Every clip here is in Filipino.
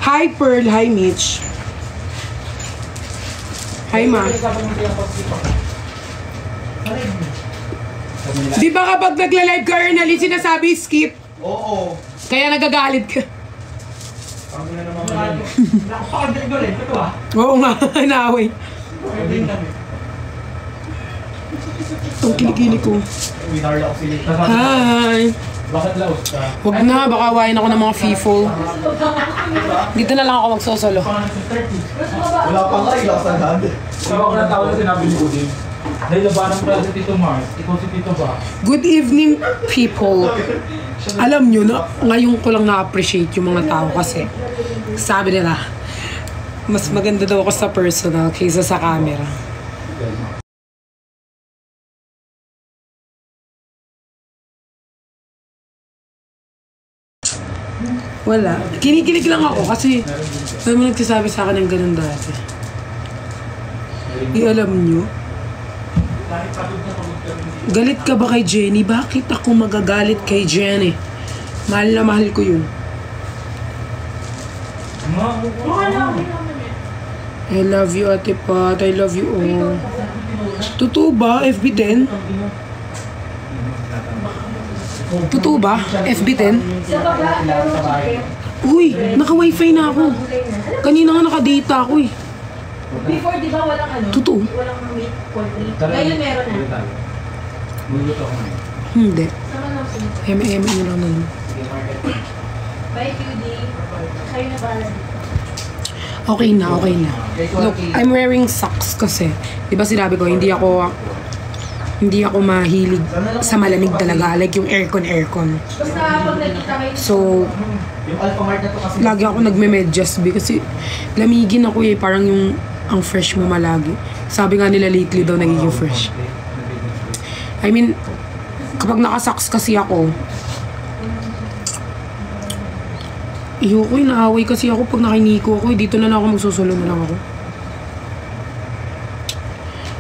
Hi, Pearl. Hi, Mitch. Hi, Ma. Di ba kapag nagla-live ka, Ernalyn, sinasabi skip? Oo. Kaya nagagalit ka. Ang na naman ngayon. Nakapakagalit ito ah. Oo nga, naaway. Ang kilikili ko. Winarla ko sila. Hi. Bakit laos ka? Huwag na, baka awayin ako ng mga FIFO. Dito na lang ako magsosolo. Wala pa nga, ilasagad. Sabi ko na tao na sinabi ni Udin. Dahil labanan mo si Tito Mars, ikaw si Tito ba? Good evening, people. Alam nyo na, ngayon ko lang na-appreciate yung mga tao kasi sabi nila, mas maganda daw ako sa personal kaysa sa camera. Wala. Kinikilig lang ako kasi may mga nagsasabi sa akin ng ganun dati. Alam nyo? Galit ka ba kay Jenny? Bakit ako magagalit kay Jenny? Mahal na mahal ko yun. I love you, Ate Pat. I love you all. Totoo ba? FB10? Totoo ba? FB10? Uy, naka-wifi na ako. Kanina nga naka-data ako eh. Before, di ba, walang ano? Totoo? Walang meat for free. Ngayon meron na. Luluto ako ngayon. Hindi. Sama na ako. M&M nyo lang nun. Bye, QD. Kayo na bahala dito. Okay na, okay na. Look, I'm wearing socks kasi. Di ba sinabi ko, hindi ako mahilig sa malamig talaga. Like yung aircon. Basta pag nagkita kayo. So, Yung Alphamart na to kasi. lagi ako nagme-medyas kasi lamigin ako eh. Parang yung ang fresh mo malagi. Sabi nga nila lately daw nagiging fresh. I mean, kapag nakasocks kasi ako, naaway kasi ako pag nakiniko ako. Dito na lang ako magsusulo na lang ako.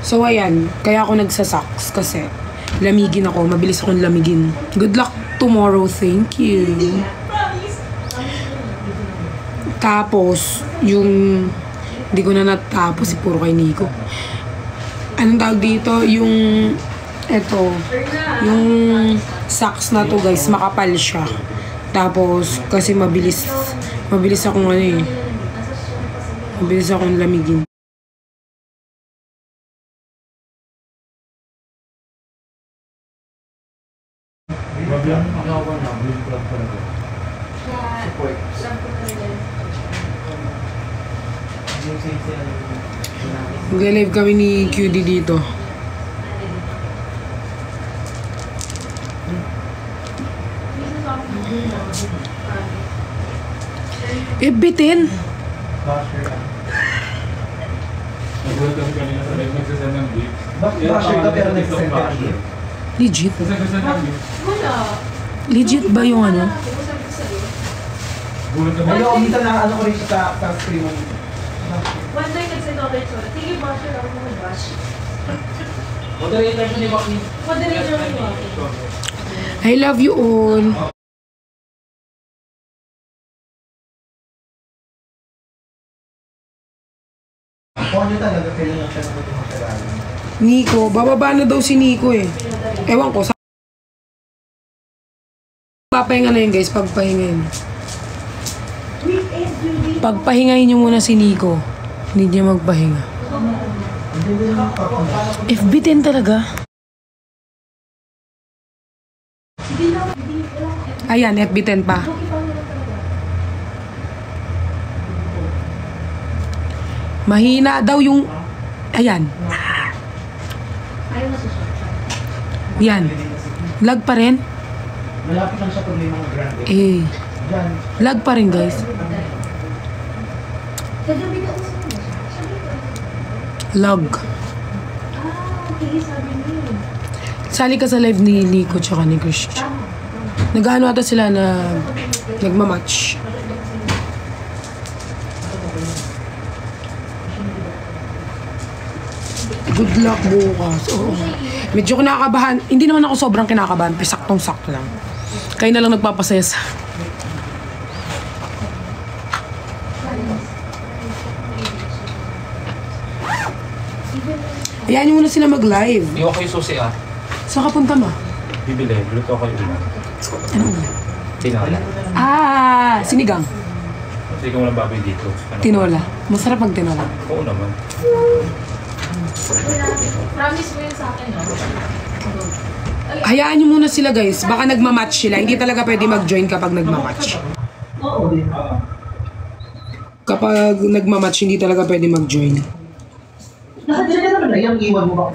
So, ayan. Kaya ako nagsasocks kasi lamigin ako. Mabilis akong lamigin. Good luck tomorrow. Thank you. Tapos, yung hindi ko na natapos, puro kay Nico. Anong tawag dito? Yung socks na to guys, makapal siya. Tapos, kasi mabilis akong mabilis akong lamigin. Babiyan mo makawa na, blue club talaga. Support. Mag-live kami ni QD dito. FB10? Nagulat kami kanina sa live, nagsasend ng beef. Basher ka pero nagsasend ka ng gift. Legit? Nagsasend ng beef. Wala. Legit ba yung ano? Sabi ko sa'yo. Gulat kami. Ayoko, minsan na ano ko rin siya sa screen mo. One day nag-send ako rin sa'yo. Sige, basher ako naman bash. Moderator siya ni Joaquin. Moderator ni Joaquin. I love you all. Kung ano talaga, kailangan siya na mag-material. Nico, bababa na daw si Nico eh. Ewan ko. Papahinga na yun guys, pagpahingayin. Pagpahingayin nyo muna si Nico. Hindi niya magpahinga. FB10 talaga. Ayan, FB10 pa. Mahina daw yung... Ayan. Yan. Lag pa rin? Malapit lang siya pag may mga grande. Eh. Diyan. Lag pa rin guys. Lag. Sali ka sa live ni Nico tsaka ni Christian. Nag-ano ata sila na nagmamatch. Good luck bukas. Oo. Medyo kinakabahan. Hindi naman ako sobrang kinakabahan. Pero saktong-sakto lang. Kayo na lang nagpapasaya sa... Hayaan nyo muna sila mag-live. Iwan ko yung susi ah. Saan ka punta ma? Bibili. Luto ko yung ulam. Ano ulam? Tinola. Sinigang. Hindi ko walang baboy dito. Tinola. Masarap mag tinola. Oo naman. Promise mo yun sa akin, no? Hayaan nyo muna sila guys. Baka nagmamatch sila. Hindi talaga pwede mag-join kapag nagmamatch. Kapag nagmamatch, hindi talaga pwede mag-join. Nakadala naman na yung iwan mo ba?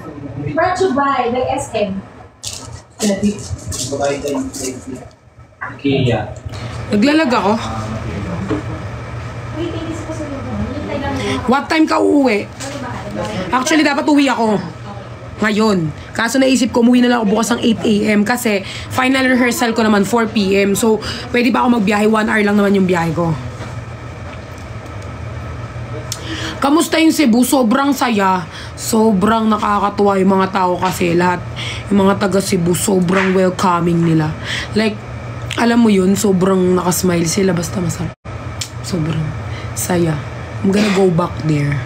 Brought to buy by SM. Kaya. Naglalag ako. Wait, hindi sa pasalubong. Hintay lang mo. What time ka uuwi? Ano ba? Actually, dapat uwi ako. Ngayon. Kaso naisip ko, umuwi na lang ako bukas ng 8 a.m. Kasi final rehearsal ko naman 4 p.m. So, pwede ba ako magbiyahe? 1 hour lang naman yung biyahe ko. Kamusta yung Cebu? Sobrang saya. Sobrang nakakatuwa yung mga tao kasi lahat, yung mga taga Cebu, sobrang welcoming nila. Like, alam mo yun, sobrang nakasmile sila. Basta masarap. Sobrang saya. I'm gonna go back there.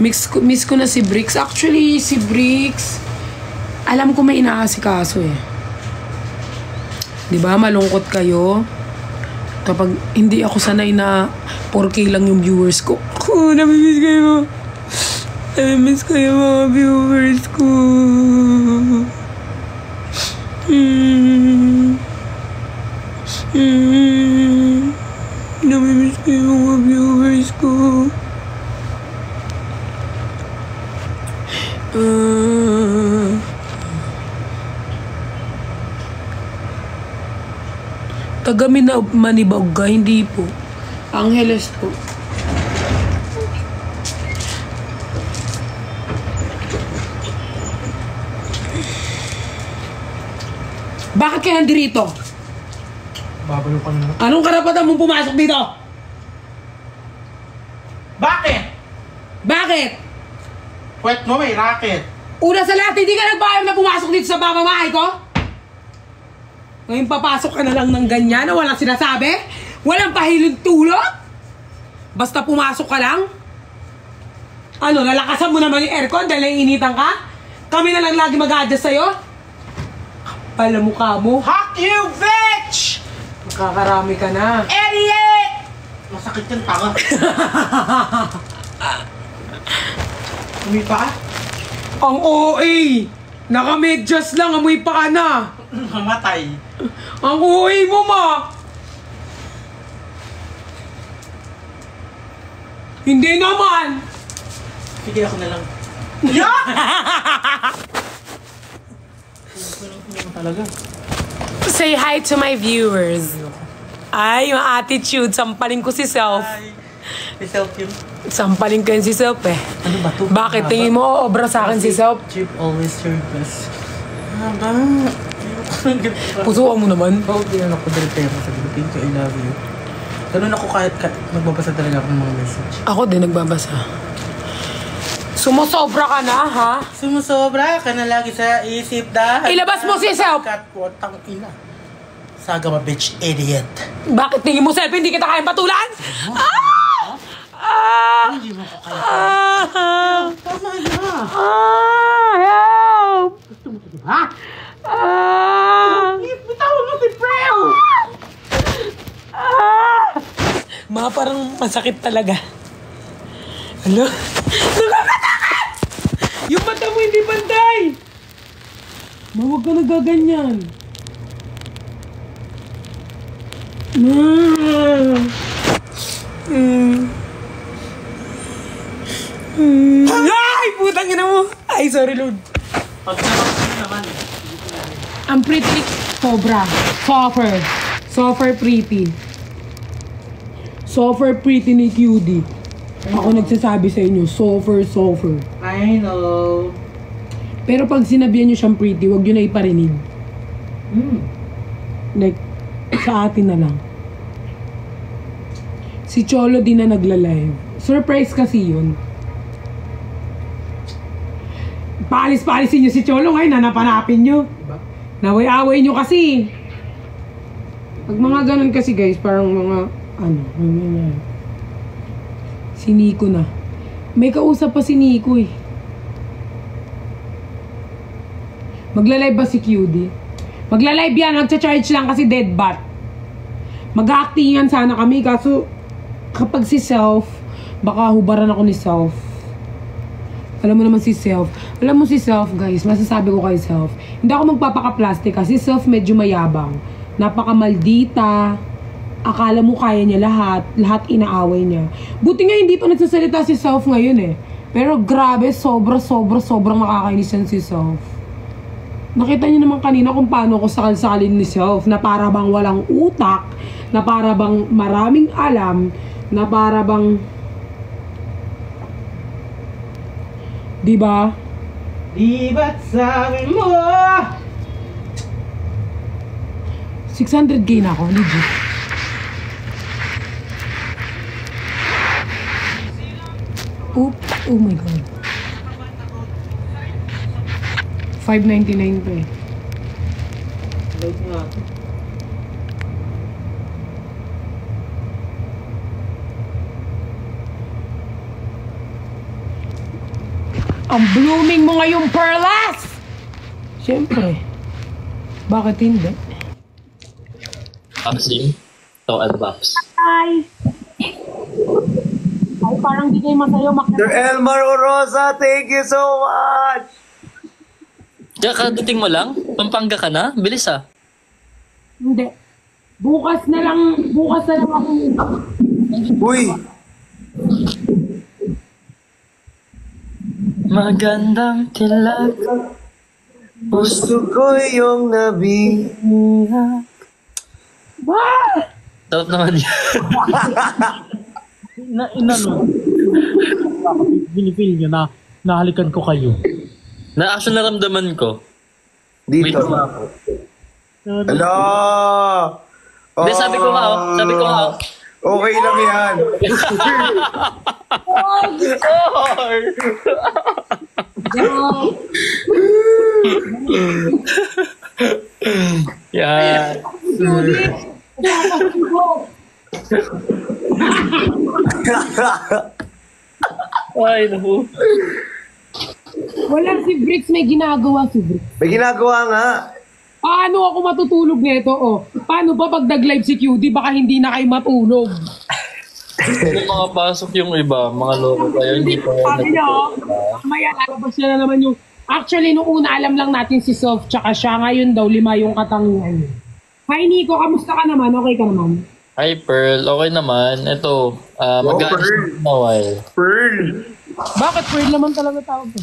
Miss ko na si Bricks. Actually, si Bricks, alam ko may inaasikaso eh. Diba? Malungkot kayo. Kapag hindi ako sanay na 4K lang yung viewers ko. Oh, namimiss kayo. Namimiss kayo mga viewers ko. Namimiss kayo mga viewers ko. Taga Manibog ka, hindi po. Angeles po. Bakit ka nandito? Babalo ka na. Anong karapatan mong pumasok dito? Bakit? Bakit? Pwet mo may racket. Una sa lahat, hindi ka nagbayad na pumasok dito sa pamamahay ko? Ngayon papasok ka na lang ng ganyan na walang sinasabi? Walang pahilong tulog? Basta pumasok ka lang? Ano, lalakasan mo naman yung aircon dahil naiinitan ka? Kami na lang lagi mag-adjust sa'yo? Pala mukha mo. Fuck you, bitch! Makakarami ka na. Idiot! Masakit yung tanga. Umi pa? Ang OA! Naka-medyas lang, amoy pa ka na. Mamatay. Ang OA mo, ma! Hindi naman! Sige, ako na lang. Talaga. Say hi to my viewers. Ay, yung attitude. Sampalin ko si Self. Hi. May self yun. Sampalin ko yun si Self eh. Ano ba to? Bakit? Tingin mo, obra sa akin si Self? Chip always serve best. Haba. Pusuan mo naman. Bakit din ako dahil pera sa gulo? Thank you, I love you. Ganun ako kahit magbabasa talaga ako ng mga message. Ako din nagbabasa. Sumusobra ka na, ha? Sumusobra ka na lagi sa isip dahil... Ilabas mo si Self! Katwatang ina. Saga ma bitch, idiot. Bakit tingin mo, Self? Hindi kita kayang patulan? Ah! Ah! Hindi mo ko kaya. Ah! Tama na. Ah! Help! Gusto mo ito, ha? Ah! Bitawan mo si Preo! Ah! Mga parang masakit talaga. Ano? Nakakatakot! Yung mata mo hindi bantay! Huwag ka nagaganyan. Ay! Putang ina mo! Ay, sorry, Lord. Pag naman. Ang pretty sobra. Soffer pretty. Soffer pretty ni QD. Ako nagsasabi sa inyo, soffer. I know. Pero pag sinabihan nyo siyang pretty, wag nyo na iparinig. Like, sa atin na lang. Si Cholo din na nagla-live. Surprise kasi yun. Paalis-paalisin nyo si Cholo ngayon, hanapanapin nyo. Naway-away nyo kasi. Pag mga ganun kasi guys, parang mga, si Nico na. May kausap pa si Nico eh. Magla-live ba si QD? Magla-live yan, magcha-charge lang kasi dead bat. Mag-actingan sana kami kaso kapag si Self, baka hubaran ako ni Self. Alam mo naman si Self. Alam mo si Self guys, masasabi ko kay Self. Hindi ako magpapaka-plastic kasi Self medyo mayabang. Napaka-maldita. Akala mo kaya niya lahat. Lahat inaaway niya. Buti nga hindi pa nagsasalita si Self ngayon eh. Pero grabe, sobrang nakakainis yan si Self. Nakita niyo naman kanina kung paano ako sakal-sakalin ni Self. Na para bang walang utak. Na para bang maraming alam. Na para bang... Diba? Di ba't sabi mo? 600k na ako, legit. Oh my god. 599 pa eh. Load nga. Ang blooming mo ngayong Perlas! Siyempre. Bakit hindi? Boxing. To and box. Ay! Ay, parang di kayo masayo Sir Elmar Orosa, thank you so much! Diyan, kadating mo lang? Pampanga ka na? Bilis ah. Hindi. Bukas na lang ako. Uy! Magandang tilag. Gusto ko yung nabiyak. Wow! Sarap naman yan. Inano? Binipil nyo na nahalikan ko kayo. Na-action naramdaman ko. Wait Dito. lang ako. Hello! Hindi, sabi ko nga. Okay lang yan. Yan. Ay, naku. Wala si Bricks, may ginagawa si Bricks. May ginagawa nga. Paano ako matutulog nito? Oh, paano ba pag nag-live si QD, baka hindi na kayo matulog? Hindi mga pasok yung iba, mga loko kayo, hindi pa Sabi niya, maya lalabas na naman yung... Actually, nung una alam lang natin si Sof, tsaka siya ngayon daw, 5 yung katangian. Hi Nico, kamusta ka naman? Okay ka naman? Hi Pearl, okay naman. Ito, Pearl. mag-a-assist na while. Pearl! Bakit? Weird naman talaga tawag ko.